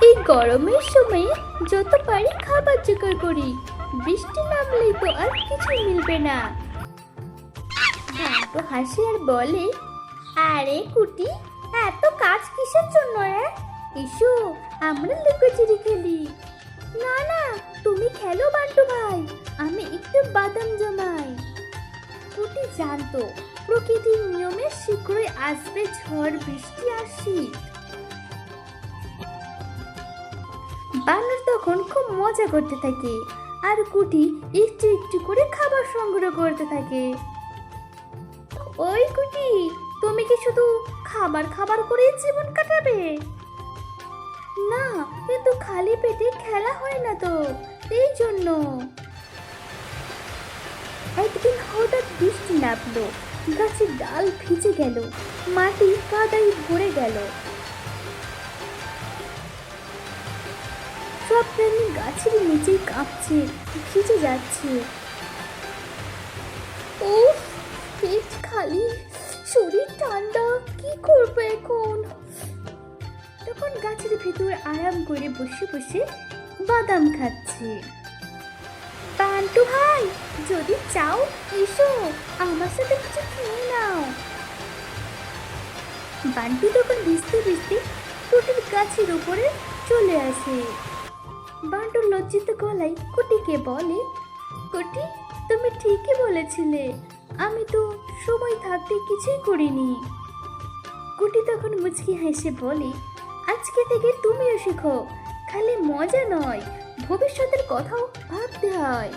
এই গরমের সময় যত পারি খাবার জোগাড় করি, বৃষ্টি নামলেই তো আর কিছু মিলবে না। তো হাসি আর বলে, আরে কুটি, এত কাজ কিসের জন্য? এসো আমরা লুকোচুরি খেলি। না না, তুমি খেলো বান্টু ভাই, আমি একটু বাদাম জমাই। কুটি জানতো প্রকৃতির নিয়মে শীঘ্রই আসবে ঝড় বৃষ্টি আর শীত। বানর তখন খুব মজা করতে থাকে আর কুটি একটু একটু করে খাবার সংগ্রহ করতে থাকে। ওই কুটি, তুমি কি শুধু খাবার খাবার করে জীবন কাটাবে? না, কিন্তু খালি পেটে খেলা হয় না তো, এই জন্য। একদিন হঠাৎ বৃষ্টি নামলো, গাছের ডাল ভিজে গেল, মাটি কাদায় ভরে গেল। সব প্রাণী গাছের নিচে কাঁপছে, ভিজে যাচ্ছে। ও, পেট খালি, শরীর ঠান্ডা, কি করবো এখন? তখন গাছের ভিতর আরাম করে বসে বসে বাদাম খাচ্ছে। বান্টু ভাই, যদি চাও এসো, আমার সাথে কিছু খেয়ে নাও। বান্টু তখন ভিজতে ভিজতে কুটির গাছের উপরে চলে আসে। বান্টু লজ্জিত গলায় কুটিকে বলে, কুটি, তুমি ঠিকই বলেছিলে, আমি তো সময় থাকতে কিছুই করিনি। কুটি তখন মুচকি হেসে বলে, আজকে থেকে তুমিও শেখো, খালি মজা নয়, ভবিষ্যতের কথাও ভাবতে হয়।